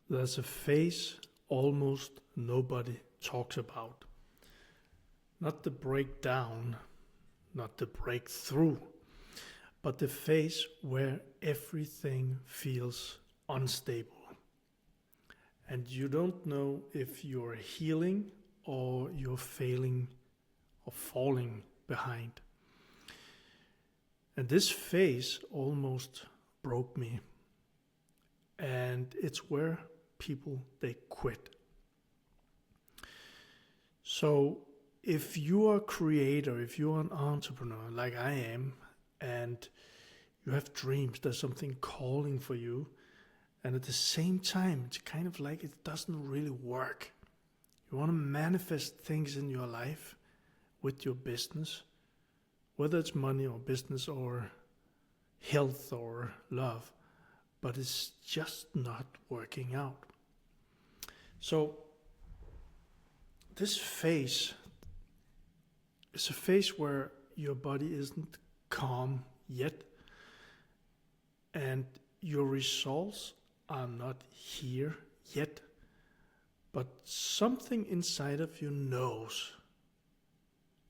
There's a phase almost nobody talks about. Not the breakdown, not the breakthrough, but the phase where everything feels unstable. And you don't know if you're healing or you're failing or falling behind. And this phase almost broke me. And it's where people, they quit. So if you are a creator, if you are an entrepreneur like I am, and you have dreams, there's something calling for you, and at the same time, it's kind of like it doesn't really work. You want to manifest things in your life with your business, whether it's money or business or health or love, but it's just not working out. So this phase is a phase where your body isn't calm yet, and your results are not here yet, but something inside of you knows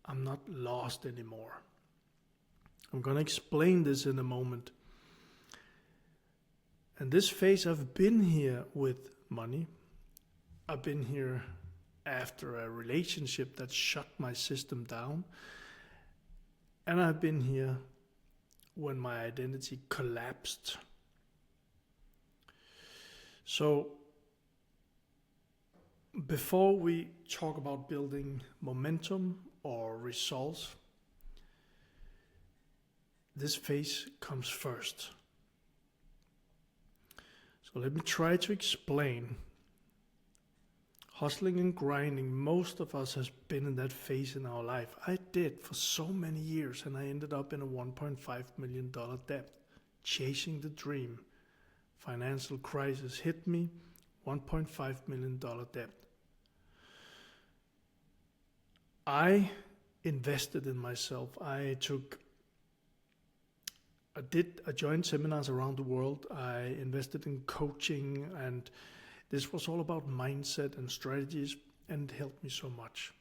I'm not lost anymore. I'm going to explain this in a moment. And this phase, I've been here with money. I've been here after a relationship that shut my system down. And I've been here when my identity collapsed. So before we talk about building momentum or results, this phase comes first. So let me try to explain. Hustling and grinding, most of us has been in that phase in our life. I did for so many years, and I ended up in a $1.5 million debt, chasing the dream. Financial crisis hit me, $1.5 million debt. I invested in myself. I joined seminars around the world. I invested in coaching, and this was all about mindset and strategies, and it helped me so much.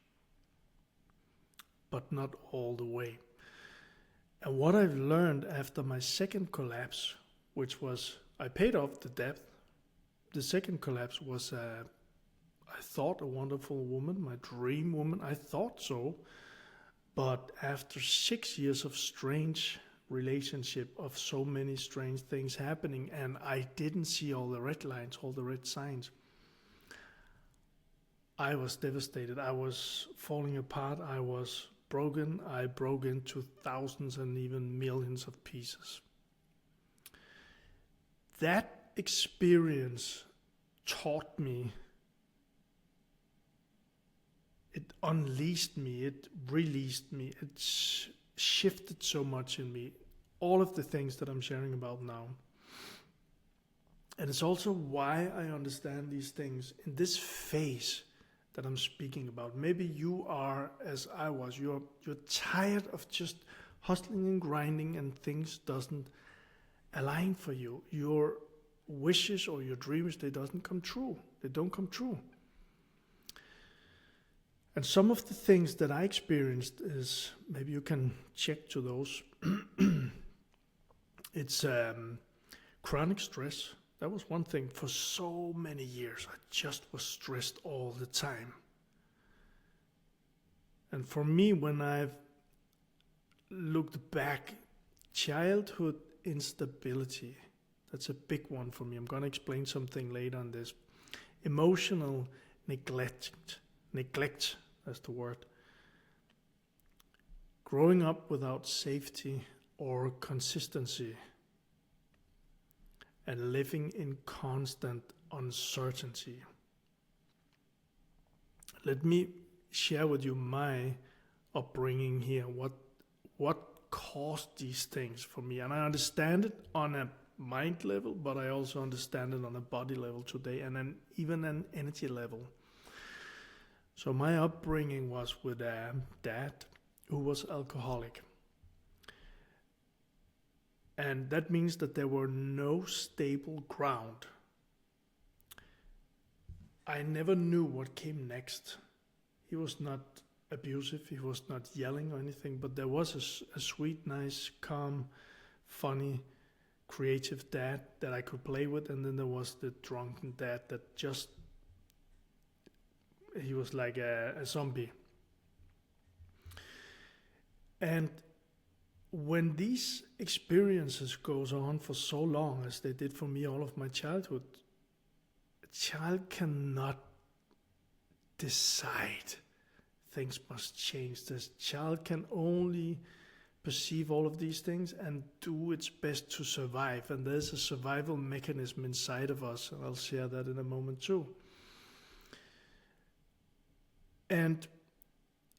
But not all the way. And what I've learned after my second collapse, which was, I paid off the debt. The second collapse was, I thought, a wonderful woman, my dream woman. I thought so. But after 6 years of strange relationship, of so many strange things happening, and I didn't see all the red lines, all the red signs, I was devastated. I was falling apart. I was broken. I broke into thousands and even millions of pieces. That experience taught me, it unleashed me, it released me, it shifted so much in me. All of the things that I'm sharing about now. And it's also why I understand these things in this phase that I'm speaking about. Maybe you are, as I was, you're tired of just hustling and grinding, and things doesn't align for you. Your wishes or your dreams, they don't come true. And some of the things that I experienced is, maybe you can check to those. It's chronic stress. That was one thing. For so many years, I just was stressed all the time. And for me, when I've looked back, childhood instability, that's a big one for me. I'm going to explain something later on this. Emotional neglect, that's the word. Growing up without safety or consistency, and living in constant uncertainty. Let me share with you my upbringing here, what caused these things for me. And I understand it on a mind level, but I also understand it on a body level today, and even an energy level. So my upbringing was with a dad who was alcoholic. And that means that there were no stable ground. I never knew what came next. He was not abusive, he was not yelling or anything, but there was a sweet, nice, calm, funny, creative dad that I could play with, and then there was the drunken dad that just, he was like a zombie. And when these experiences goes on for so long, as they did for me all of my childhood, a child cannot decide things must change. The child can only perceive all of these things and do its best to survive. And there's a survival mechanism inside of us, and I'll share that in a moment too. And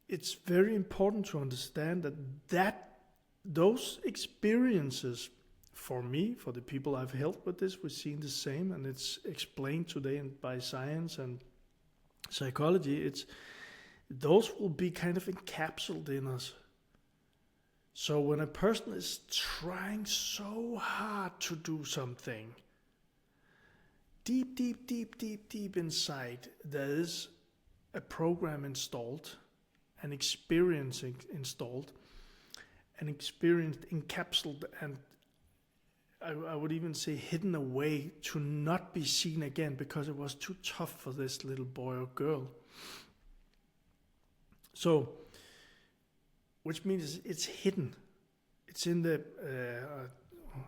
it's very important to understand that those experiences, for me, for the people I've helped with this, we've seen the same, and it's explained today by science and psychology. Those will be kind of encapsulated in us. So when a person is trying so hard to do something, deep inside, there is a program installed, an experience installed, an experience encapsulated, and I would even say hidden away to not be seen again because it was too tough for this little boy or girl. So, which means it's hidden. It's in the,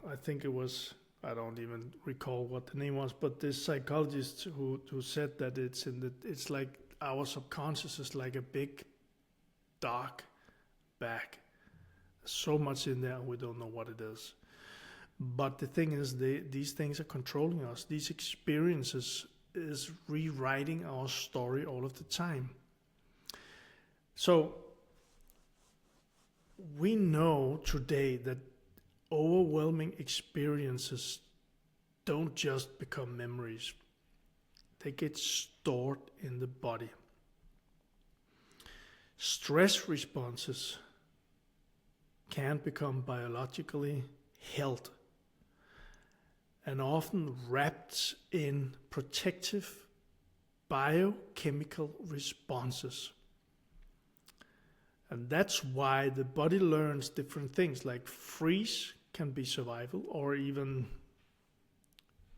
I think it was, I don't even recall what the name was, but this psychologist who said that it's like our subconscious is like a big dark bag. So much in there, we don't know what it is. But the thing is, these things are controlling us. These experiences is rewriting our story all of the time. So we know today that overwhelming experiences don't just become memories. They get stored in the body. Stress responses can become biologically held and often wrapped in protective biochemical responses. And that's why the body learns different things, like freeze can be survival, or even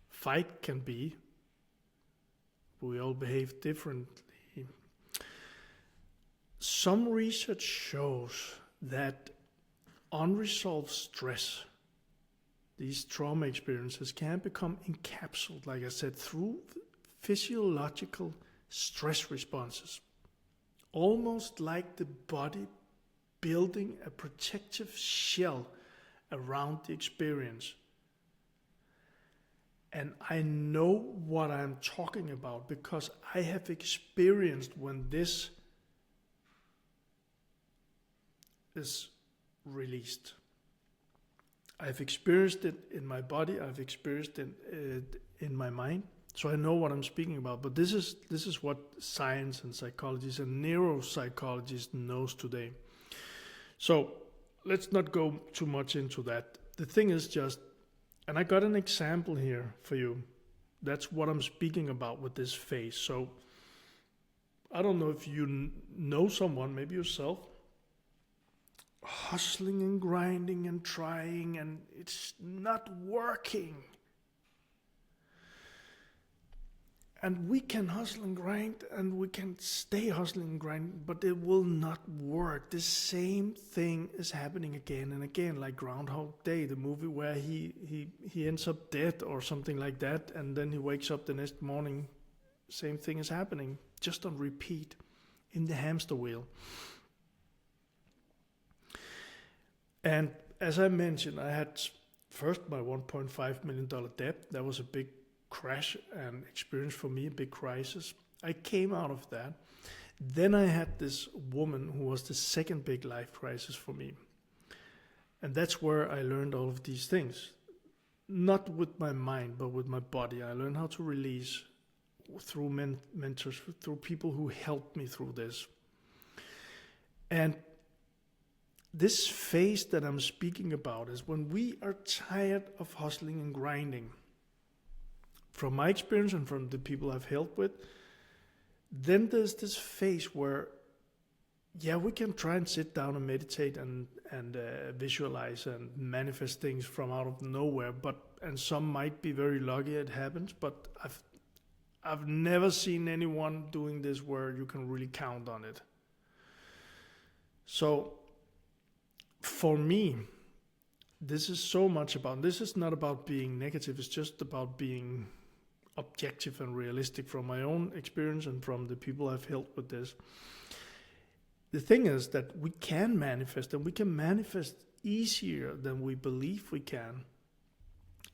fight can be. We all behave differently. Some research shows that unresolved stress, these trauma experiences, can become encapsulated, like I said, through physiological stress responses. Almost like the body building a protective shell around the experience. And I know what I'm talking about because I have experienced when this is released. I've experienced it in my body, I've experienced it in my mind. So I know what I'm speaking about, but this is what science and psychologists and neuropsychologists knows today. So let's not go too much into that. The thing is just, and I got an example here for you. That's what I'm speaking about with this phase. So I don't know if you know someone, maybe yourself, hustling and grinding and trying, and it's not working. And we can hustle and grind, and we can stay hustling and grinding, but it will not work. The same thing is happening again and again, like Groundhog Day, the movie where he ends up dead or something like that, and then he wakes up the next morning, same thing is happening, just on repeat, in the hamster wheel. And as I mentioned, I had first my $1.5 million debt. That was a big crash and experience for me, a big crisis. I came out of that. Then I had this woman who was the second big life crisis for me. And that's where I learned all of these things. Not with my mind, but with my body. I learned how to release through mentors, through people who helped me through this. And this phase that I'm speaking about is when we are tired of hustling and grinding. From my experience and from the people I've helped with, Then there's this phase where, yeah, we can try and sit down and meditate and visualize and manifest things from out of nowhere. And some might be very lucky it happens, but I've never seen anyone doing this where you can really count on it. So for me, this is not about being negative, it's just about being objective and realistic from my own experience and from the people I've helped with this. The thing is that we can manifest, and we can manifest easier than we believe we can,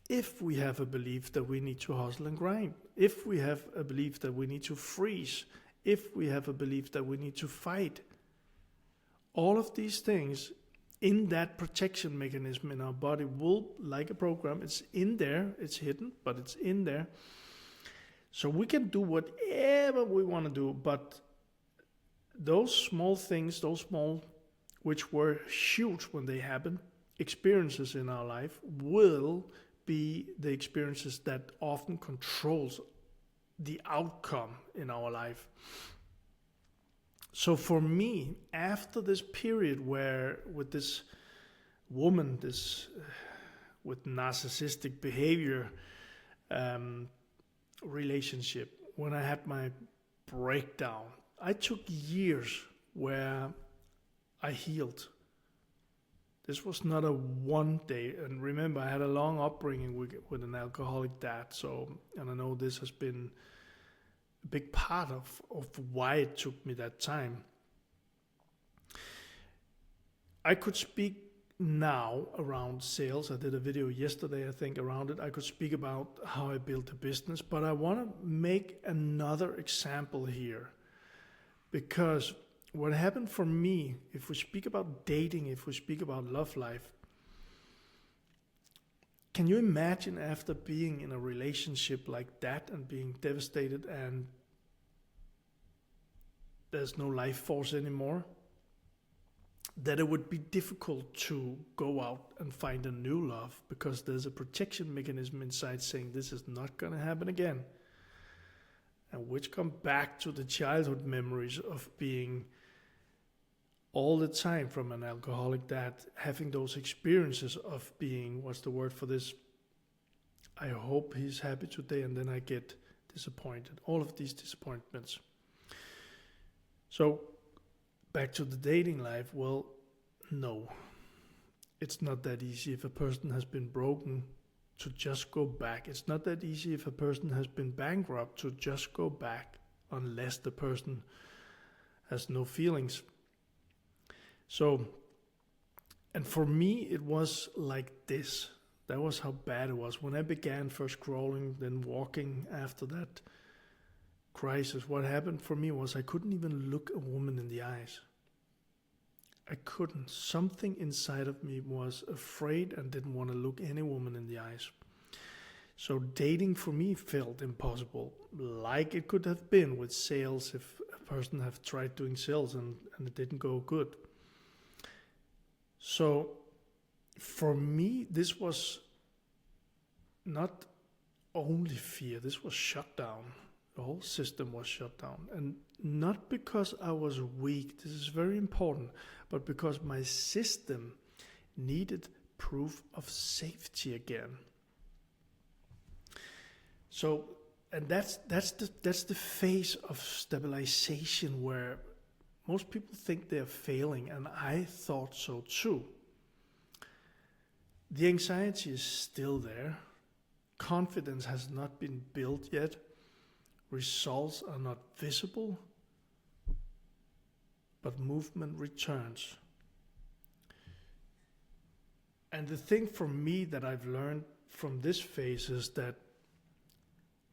if we have a belief that we need to hustle and grind, if we have a belief that we need to freeze, if we have a belief that we need to fight. All of these things in that protection mechanism in our body will, like a program, it's in there, it's hidden, but it's in there. So we can do whatever we want to do, but those small things, which were huge when they happen, experiences in our life will be the experiences that often controls the outcome in our life. So for me, after this period where with this woman, with narcissistic behavior relationship, when I had my breakdown, I took years where I healed. This was not a one day, and remember, I had a long upbringing with an alcoholic dad, and I know this has been a big part of why it took me that time. I could speak now around sales. I did a video yesterday, I think, around it. I could speak about how I built a business, but I want to make another example here, because what happened for me, if we speak about dating, if we speak about love life, can you imagine after being in a relationship like that and being devastated and there's no life force anymore, that it would be difficult to go out and find a new love, because there's a protection mechanism inside saying this is not going to happen again. And which come back to the childhood memories of being all the time from an alcoholic dad, having those experiences of being, what's the word for this? I hope he's happy today, and then I get disappointed. All of these disappointments. So back to the dating life. Well, no, it's not that easy if a person has been broken to just go back. It's not that easy if a person has been bankrupt to just go back, unless the person has no feelings. So, and for me, it was like this. That was how bad it was. When I began first crawling, then walking after that crisis, what happened for me was I couldn't even look a woman in the eyes. I couldn't. Something inside of me was afraid and didn't want to look any woman in the eyes. So dating for me felt impossible, like it could have been with sales if a person have tried doing sales and it didn't go good. So for me, this was not only fear, this was shut down. The whole system was shut down. And not because I was weak, this is very important, but because my system needed proof of safety again. So, and that's the phase of stabilization where most people think they're failing, and I thought so too. The anxiety is still there. Confidence has not been built yet. Results are not visible, but movement returns. And the thing for me that I've learned from this phase is that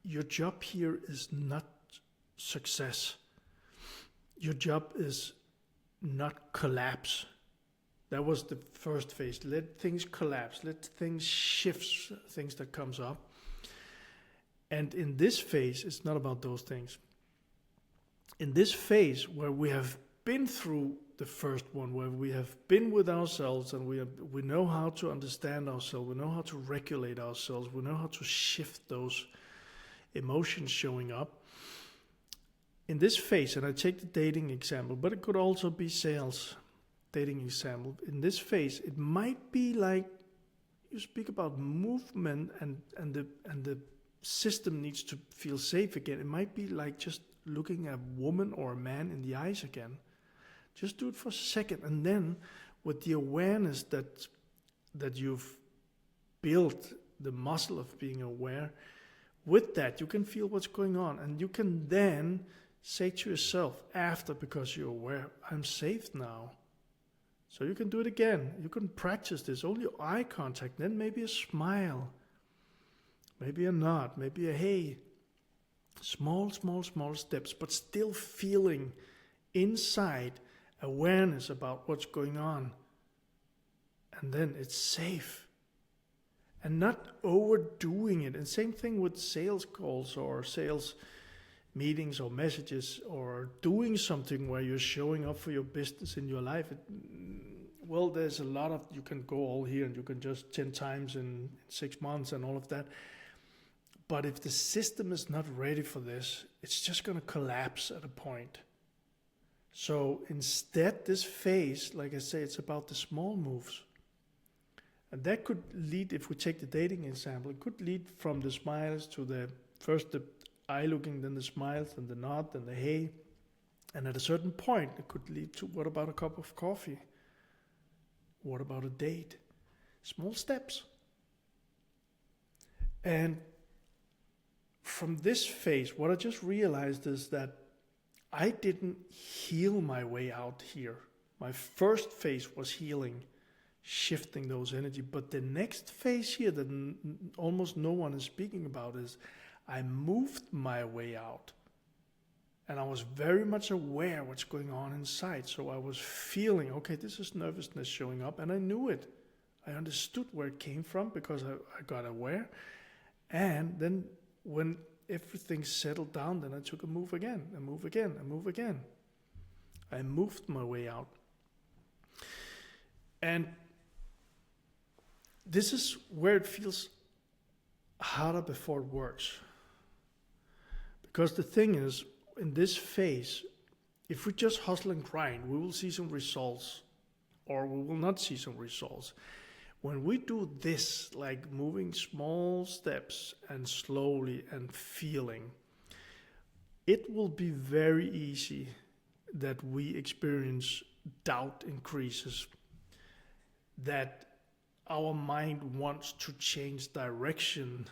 your job here is not success. Your job is not collapse. That was the first phase. Let things collapse. Let things shift, things that comes up. And in this phase, it's not about those things. In this phase where we have been through the first one, where we have been with ourselves and we know how to understand ourselves, we know how to regulate ourselves, we know how to shift those emotions showing up, in this phase, and I take the dating example, but it could also be sales dating example. In this phase, it might be like you speak about movement and the system needs to feel safe again. It might be like just looking a woman or a man in the eyes again. Just do it for a second, and then with the awareness that you've built the muscle of being aware, with that you can feel what's going on, and you can then say to yourself after, because you're aware, I'm safe now. So you can do it again. You can practice this, only eye contact, then maybe a smile, maybe a nod, maybe a hey. Small steps, but still feeling inside awareness about what's going on. And then it's safe. And not overdoing it. And same thing with sales calls or sales meetings or messages or doing something where you're showing up for your business in your life. Well, there's a lot of, you can go all here and you can just 10 times in 6 months and all of that. But if the system is not ready for this, it's just going to collapse at a point. So instead, this phase, like I say, it's about the small moves. And that could lead, if we take the dating example, it could lead from the smiles to the eye looking, then the smiles, then the nod, then the hey. And at a certain point, it could lead to, what about a cup of coffee? What about a date? Small steps. And from this phase, what I just realized is that I didn't heal my way out here. My first phase was healing, shifting those energy. But the next phase here that almost no one is speaking about is I moved my way out. And I was very much aware what's going on inside. So I was feeling, okay, this is nervousness showing up. And I knew it. I understood where it came from because I got aware. And then when everything settled down, then I took a move again, a move again, a move again. I moved my way out. And this is where it feels harder before it works. Because the thing is, in this phase, if we just hustle and grind, we will see some results, or we will not see some results. When we do this, like moving small steps and slowly and feeling, it will be very easy that we experience doubt increases, that our mind wants to change direction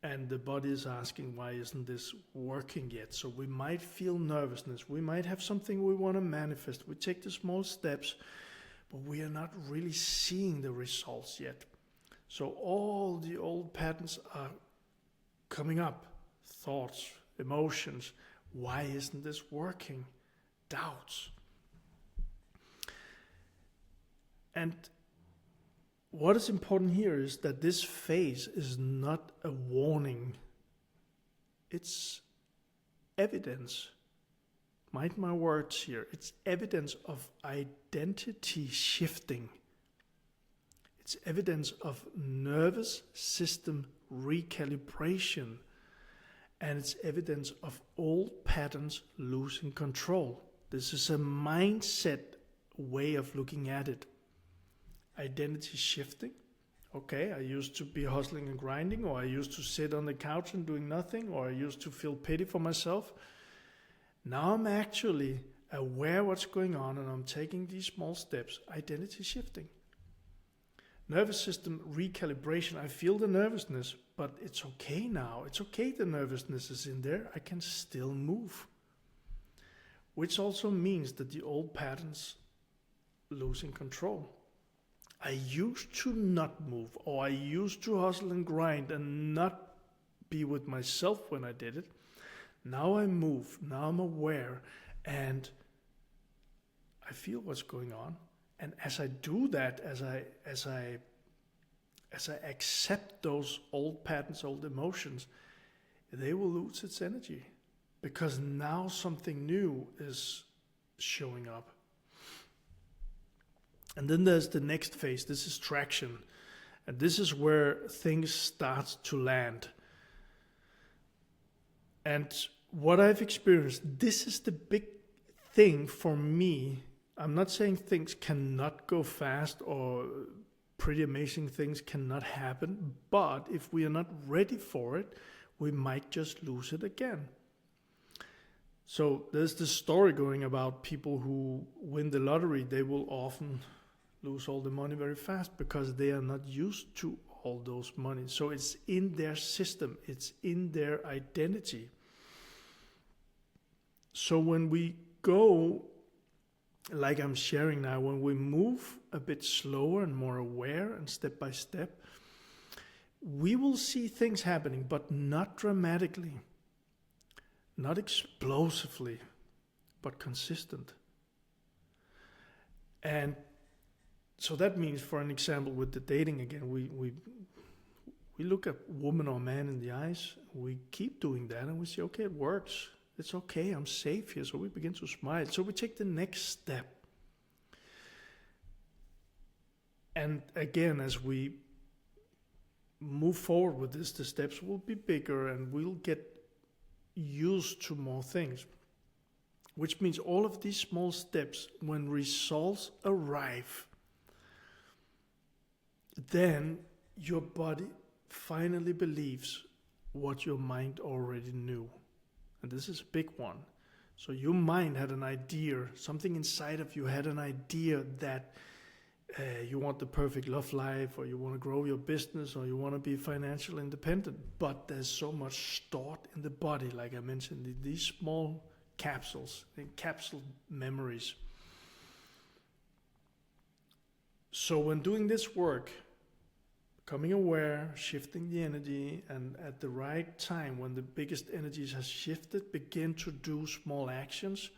and the body is asking, why isn't this working yet? So we might feel nervousness. We might have something we want to manifest. We take the small steps, but we are not really seeing the results yet. So all the old patterns are coming up. Thoughts, emotions. Why isn't this working? Doubts. And what is important here is that this phase is not a warning. It's evidence. Mind my words here. It's evidence of identity shifting. It's evidence of nervous system recalibration. And it's evidence of old patterns losing control. This is a mindset way of looking at it. Identity shifting. Okay, I used to be hustling and grinding, or I used to sit on the couch and doing nothing, or I used to feel pity for myself. Now I'm actually aware what's going on and I'm taking these small steps. Identity shifting. Nervous system recalibration. I feel the nervousness, but it's okay now. It's okay the nervousness is in there. I can still move. Which also means that the old patterns losing control. I used to not move, or I used to hustle and grind and not be with myself when I did it. Now I move, now I'm aware, and I feel what's going on. And as I do that, as I accept those old patterns, old emotions, they will lose its energy because now something new is showing up. And then there's the next phase. This is traction. And this is where things start to land. And what I've experienced, this is the big thing for me. I'm not saying things cannot go fast or pretty amazing things cannot happen, but if we are not ready for it, we might just lose it again. So there's this story going about people who win the lottery. They will often lose all the money very fast because they are not used to all those money. So it's in their system, it's in their identity. So when we go, like I'm sharing now, when we move a bit slower and more aware and step by step, we will see things happening, but not dramatically, not explosively, but consistent. And so that means, for an example, with the dating again, we look at woman or man in the eyes, we keep doing that, and we say, okay, it works. It's okay, I'm safe here. So we begin to smile. So we take the next step. And again, as we move forward with this, the steps will be bigger and we'll get used to more things. Which means all of these small steps, when results arrive, then your body finally believes what your mind already knew. And this is a big one. So your mind had an idea, something inside of you had an idea that you want the perfect love life, or you want to grow your business, or you want to be financially independent. But there's so much stored in the body, like I mentioned, these small capsules, capsule memories. So when doing this work, becoming aware, shifting the energy, and at the right time, when the biggest energies has shifted, begin to do small actions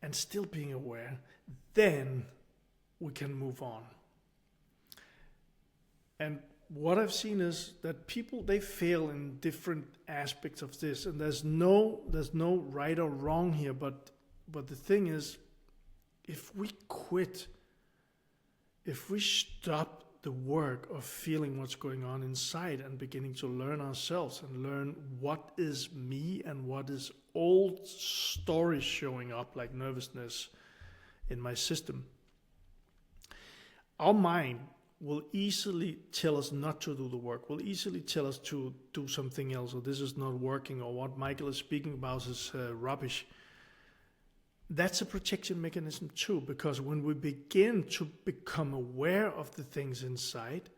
and still being aware, then we can move on. And what I've seen is that people, they fail in different aspects of this, and there's no right or wrong here, but the thing is, if we quit, if we stop the work of feeling what's going on inside and beginning to learn ourselves and learn what is me and what is old stories showing up like nervousness in my system, our mind will easily tell us not to do the work, will easily tell us to do something else, or this is not working, or what Michael is speaking about is rubbish. That's a protection mechanism too, because when we begin to become aware of the things inside,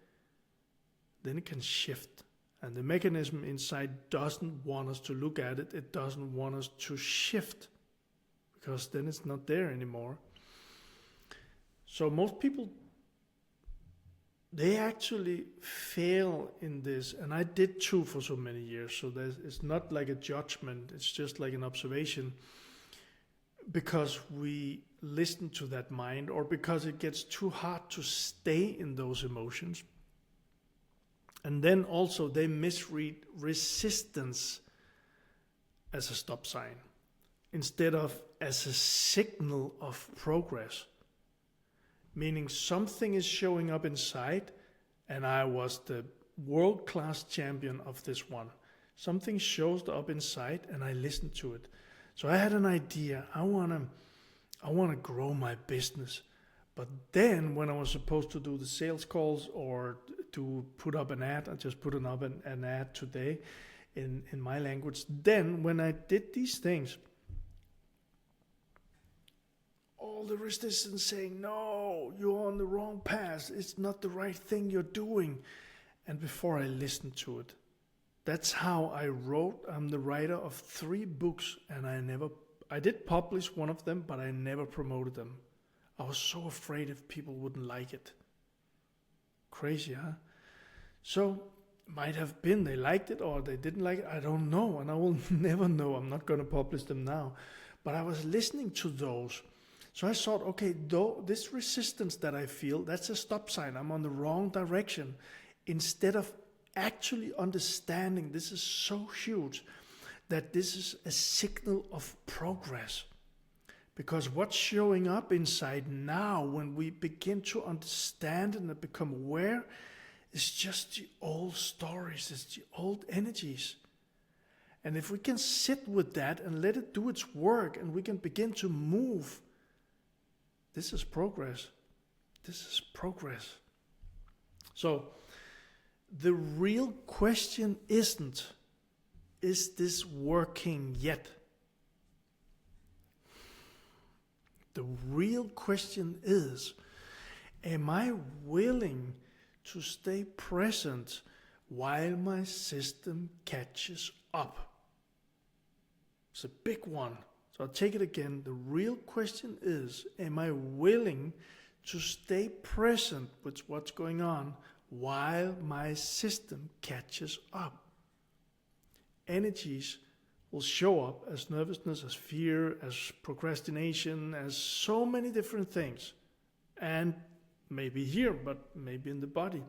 then it can shift. And the mechanism inside doesn't want us to look at it. It doesn't want us to shift, because then it's not there anymore. So most people, they actually fail in this, and I did too for so many years. So it's not like a judgment, it's just like an observation. Because we listen to that mind, or because it gets too hard to stay in those emotions. And then also they misread resistance as a stop sign instead of as a signal of progress. Meaning something is showing up inside, and I was the world-class champion of this one. Something shows up inside and I listen to it. So I had an idea. I wanna grow my business. But then when I was supposed to do the sales calls or to put up an ad, I just put up an ad today in my language. Then when I did these things, all the resistance saying, no, you're on the wrong path. It's not the right thing you're doing. And before I listened to it, that's how I wrote. I'm the writer of 3 books, and I did publish one of them, but I never promoted them. I was so afraid if people wouldn't like it. Crazy, huh? So, might have been they liked it or they didn't like it, I don't know, and I will never know. I'm not going to publish them now. But I was listening to those. So I thought, okay, though this resistance that I feel, that's a stop sign. I'm on the wrong direction. Instead of actually understanding, this is so huge, that this is a signal of progress. Because what's showing up inside now, when we begin to understand and become aware, is just the old stories, it's the old energies. And if we can sit with that and let it do its work, and we can begin to move, this is progress. This is progress. So the real question isn't, is this working yet? The real question is, am I willing to stay present while my system catches up? It's a big one. So I'll take it again. The real question is, am I willing to stay present with what's going on while my system catches up? Energies will show up as nervousness, as fear, as procrastination, as so many different things. And maybe here, but maybe in the body.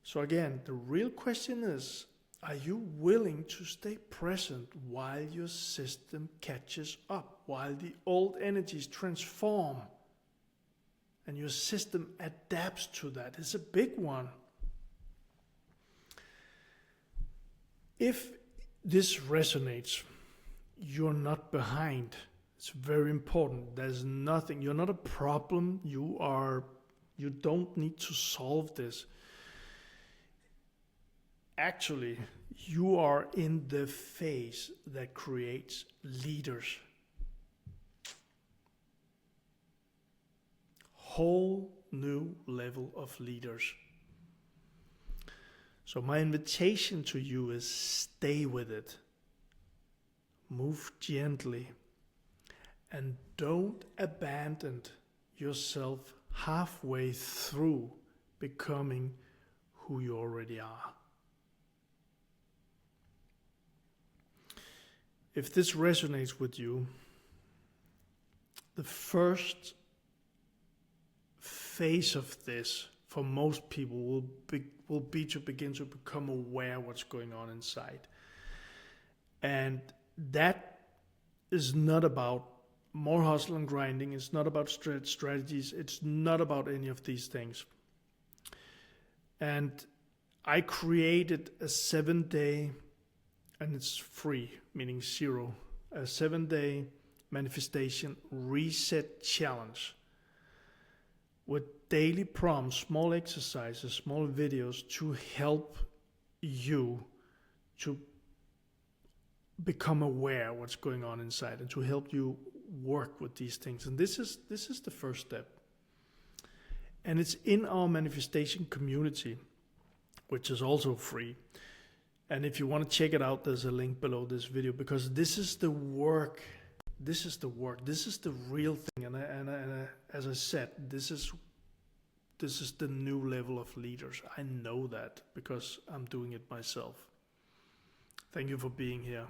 So again, the real question is, are you willing to stay present while your system catches up, while the old energies transform and your system adapts to that? It's a big one. If this resonates, you're not behind. It's very important. There's nothing, you're not a problem. You don't need to solve this. Actually, you are in the phase that creates leaders. Whole new level of leaders. So my invitation to you is, stay with it. Move gently. And don't abandon yourself halfway through becoming who you already are. If this resonates with you, the first phase of this for most people will be to begin to become aware what's going on inside. And that is not about more hustle and grinding. It's not about strategies. It's not about any of these things. And I created a 7-day, and it's free, meaning zero, a 7-day manifestation reset challenge with daily prompts, small exercises, small videos to help you to become aware what's going on inside and to help you work with these things. And this is the first step. And it's in our manifestation community, which is also free. And if you want to check it out, there's a link below this video, because this is the work. This is the work. This is the real thing. And as I said, this is the new level of leaders. I know that because I'm doing it myself. Thank you for being here.